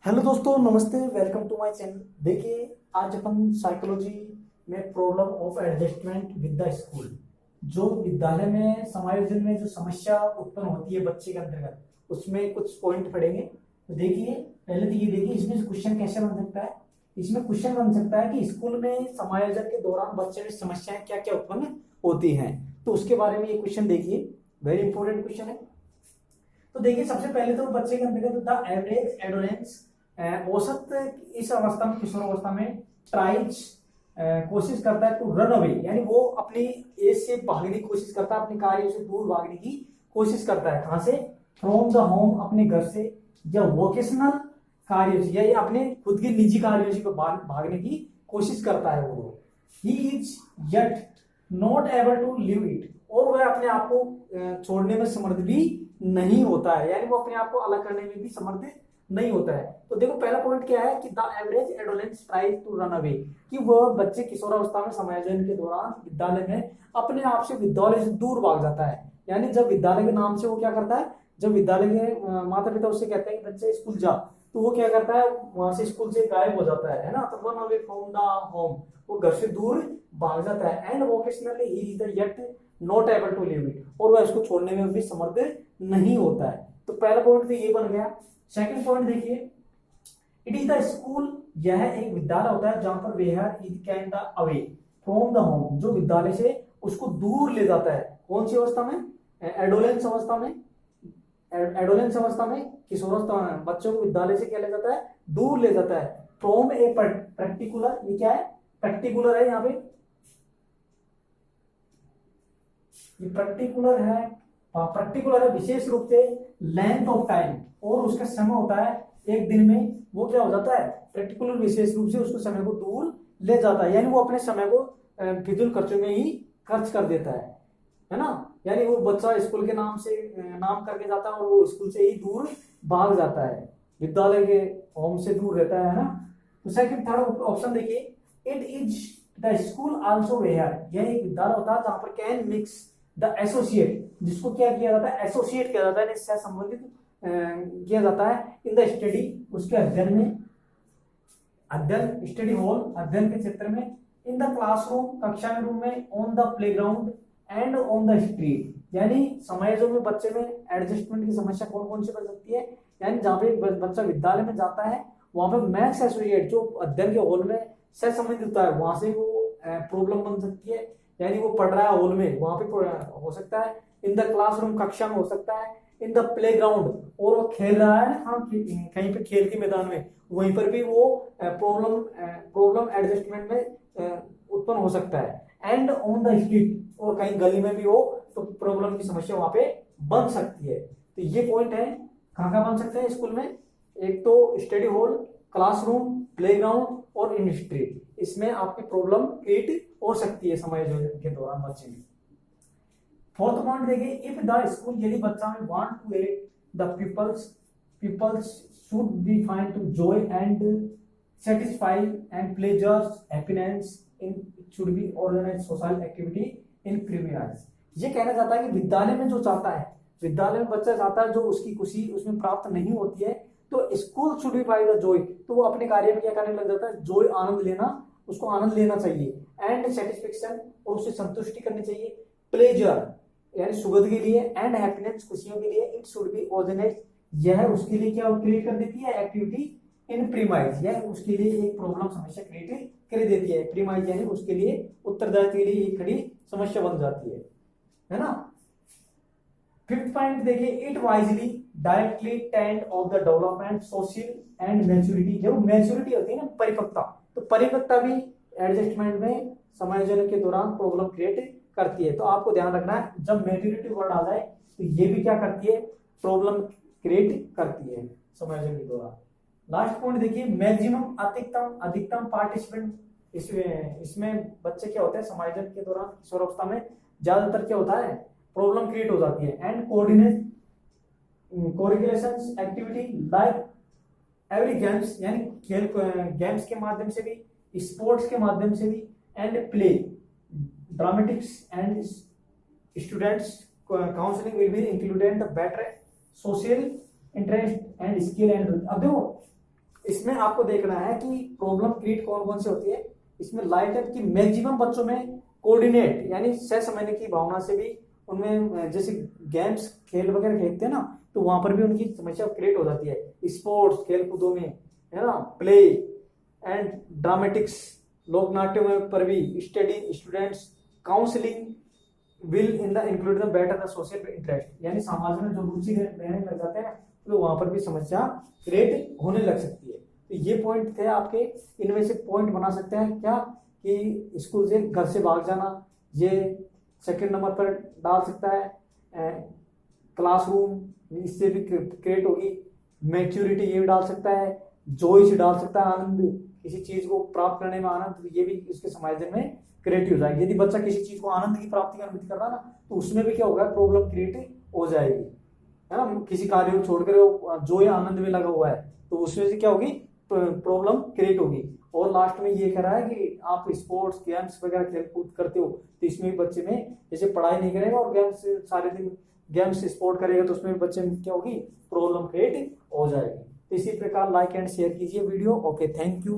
Hello दोस्तों, नमस्ते। Welcome to my channel. देखिए, आज अपन साइकोलॉजी में problem of adjustment with the school, जो विद्यालय में समायोजन में जो समस्या उत्पन्न होती है बच्चे के अंतर्गत, उसमें कुछ पॉइंट पढ़ेंगे। तो देखिए, पहले तो ये देखिए इसमें क्वेश्चन कैसे बन सकता है। इसमें क्वेश्चन बन सकता है कि स्कूल में समायोजन के दौरान बच्चे में समस्याएं क्या क्या उत्पन्न होती हैं। तो उसके बारे में ये क्वेश्चन देखिए, वेरी इंपॉर्टेंट क्वेश्चन है। तो देखिए, सबसे पहले तो बच्चे के अंतर्गत द एवरेज एडोलेंस, औसत इस अवस्था में, किशोर अवस्था में ट्राइज कोशिश करता है टू रन अवे, यानी वो अपनी एज से भागने की कोशिश करता है, अपने कार्य से दूर भागने की कोशिश करता है। कहां से? फ्रॉम द होम, अपने घर से, या वोकेशनल कार्यों से, या ये अपने खुद के निजी कार्यों से भागने की कोशिश करता है वो। He is yet not able to live it, और वह अपने आप को छोड़ने में समर्थ भी नहीं होता है, यानी वो अपने आप को अलग करने में भी समर्थ नहीं होता है। तो देखो, पहला पॉइंट क्या है कि the average adolescence tries to run away, कि वह बच्चे किशोरावस्था में समायोजन के दौरान विद्यालय में अपने आप से विद्यालय से दूर भाग जाता है। यानी जब विद्यालय के नाम से वो क्या करता है, जब विद्यालय के माता पिता उससे कहते हैं कि बच्चे स्कूल जा, तो वो क्या करता है, वहां से स्कूल से गायब हो जाता है ना। तो run away from the home, वो घर से दूर भाग जाता है। And vocationally he is the yet not able to live it, और वह इसको छोड़ने में भी समर्थ नहीं होता है। तो पहला पॉइंट तो ये बन गया। सेकंड पॉइंट देखिए, इट इज द स्कूल, यह एक विद्यालय होता है जहां पर where is can the away from the home, जो विद्यालय से उसको दूर ले जाता है। कौन सी अवस्था में? एडोलेंस अवस्था में। एडोलेंस अवस्था में, किशोरावस्था में बच्चों को विद्यालय से क्या ले जाता है? दूर ले जाता है। फ्रॉम ए पर्टिकुलर, ये क्या है? पर्टिकुलर है, यहाँ पे ये पर्टिकुलर है। पर्टिकुलर है विशेष रूप से, लेंथ ऑफ टाइम, और उसका समय होता है एक दिन में। वो क्या हो जाता है? पर्टिकुलर विशेष रूप से उसको समय को दूर ले जाता है, यानी वो अपने समय को फिजूल खर्चों में ही खर्च कर देता है ना। यानी वो बच्चा स्कूल के नाम से नाम करके जाता है, और वो स्कूल से ही दूर भाग जाता है, विद्यालय के होम से दूर रहता है ना। तो सेकंड थर्ड ऑप्शन देखिए, it is the school also where, यह एक विद्यालय होता है जहां पर कैन मिक्स द एसोसिएट, जिसको क्या किया जाता है? एसोसिएट किया जाता है, इससे संबंधित किया जाता है इन द स्टडी, उसके अध्ययन में, अध्ययन स्टडी हॉल, अध्ययन के क्षेत्र में, इन द क्लासरूम, कक्षा में, रूम में, on the playground and on the street. यानी समायोजन में बच्चे में एडजस्टमेंट की समस्या कौन कौन सी बन सकती है? यानी जहां पे बच्चा विद्यालय में जाता है, वहां पे मैक्स एसोसिएट, जो अध्ययन के हॉल में सह संबंधित होता है, वहां से वो प्रॉब्लम बन सकती है। यानी वो पढ़ रहा है हॉल में, वहां पे हो सकता है। इन द क्लासरूम, कक्षा में हो सकता है। इन द प्लेग्राउंड, और वो खेल रहा है, हाँ, कहीं पे खेल के मैदान में, वहीं पर भी वो प्रॉब्लम एडजस्टमेंट में उत्पन्न हो सकता है। एंड ऑन द स्ट्रीट, और कहीं गली में भी हो तो प्रॉब्लम की समस्या वहां पे बन सकती है। तो ये पॉइंट है, कहाँ कहाँ बन सकते हैं स्कूल में? एक तो स्टडी हॉल, क्लासरूम, प्लेग्राउंड और इन स्ट्रीट, इसमें आपकी प्रॉब्लम क्रिएट हो सकती है समायोजन के दौरान बच्चे में। फोर्थ पॉइंट देखिए, इफ द स्कूल, यदि बच्चा में want to eat the peoples should be find to joy and satisfy and pleasures happiness in, should be organise social activity in premiers. ये कहना चाहता है कि विद्यालय में जो चाहता है, विद्यालय में बच्चा चाहता है जो उसकी खुशी उसमें प्राप्त नहीं होती है, तो school should be find the Joy, तो वो अपने कार्य में क्या करने लग जाता है? जॉय, आनंद लेना, उसको आनंद लेना चाहिए। एंड सेटिस्फेक्शन, और उसे संतुष्टि करनी चाहिए। प्लेजर, यानी सुगंध के लिए, एंड हैप्पीनेस, खुशियों के लिए। इट शुड बी ऑर्गेनाइज, यह उसके लिए क्या क्रिएट कर देती है? एक्टिविटी इन प्रीमाइज, यह उसके लिए एक प्रॉब्लम समस्या क्रिएट कर देती है। प्रीमाइज यानी उसके लिए, उत्तरदायित्व के लिए एक खड़ी समस्या बन जाती है ना। फिफ्थ पॉइंट देखिए, it wisely directly tend of the development social and maturity. जब मैच्योरिटी होती है ना, परिपक्वता, तो परिपक्वता भी एडजस्टमेंट में समायोजन के दौरान प्रॉब्लम क्रिएट करती है। तो आपको ध्यान रखना है, जब मैच्योरिटी वर्ड आ जाए तो ये भी क्या करती है? प्रॉब्लम क्रिएट करती है समायोजन के दौरान। लास्ट पॉइंट देखिए, मैक्सिमम, अधिकतम पार्टिसिपेंट, इसमें बच्चे क्या होते हैं समायोजन के दौरान, किशोरावस्था में ज्यादातर क्या होता है? प्रॉब्लम क्रिएट हो जाती है। And correlations activity like every games, यानी खेल, गेम्स के माध्यम से भी, स्पोर्ट्स के माध्यम से भी, and play, dramatics and students counselling will be included the better social interest and skill and. अब देखो, इसमें आपको देखना है कि प्रॉब्लम क्रिएट कौन कौन से होती है। इसमें लाइट टाइप की मैक्सिमम बच्चों में कोऑर्डिनेट यानी सह समझने की भावना से भी उनमें जैसे गेम्स खेल वगैरह खेलते हैं ना, तो वहां पर भी उनकी समस्या क्रिएट हो जाती है। स्पोर्ट्स खेल कूदों में है ना, प्ले एंड ड्रामेटिक्स लोक नाट्य पर भी study students counselling will in the include the better the social interest, यानी समाज में जो रुचि रहने लग जाते हैं तो वहां पर भी समस्या क्रिएट होने लग सकती है। तो ये पॉइंट थे आपके, इनमें से पॉइंट बना सकते हैं क्या कि स्कूल से घर से भाग जाना, ये सेकंड नंबर पर डाल सकता है। क्लासरूम इससे भी क्रिएट होगी। मैच्योरिटी ये भी डाल सकता है। जॉय से डाल सकता है, आनंद, किसी चीज को प्राप्त करने में आनंद, तो ये भी इसके समायोजन में क्रिएट हो जाएगी। यदि बच्चा किसी चीज को आनंद की प्राप्ति का अनुभूति कर रहा है ना, तो उसमें भी क्या होगा, प्रॉब्लम क्रिएट हो जाएगी, है ना। किसी कार्य को छोड़कर जो या आनंद में लगा हुआ है तो उसमें से क्या होगी, प्रॉब्लम क्रिएट होगी। और लास्ट में ये कह रहा है कि आप स्पोर्ट्स गेम्स वगैरह खेल कूद करते हो तो इसमें भी बच्चे में जैसे पढ़ाई नहीं करेगा और गेम्स सारे दिन गेम्स स्पोर्ट करेगा तो उसमें भी बच्चे में क्या होगी, प्रॉब्लम क्रिएट हो जाएगी। तो इसी प्रकार लाइक एंड शेयर कीजिए वीडियो। Okay, thank you.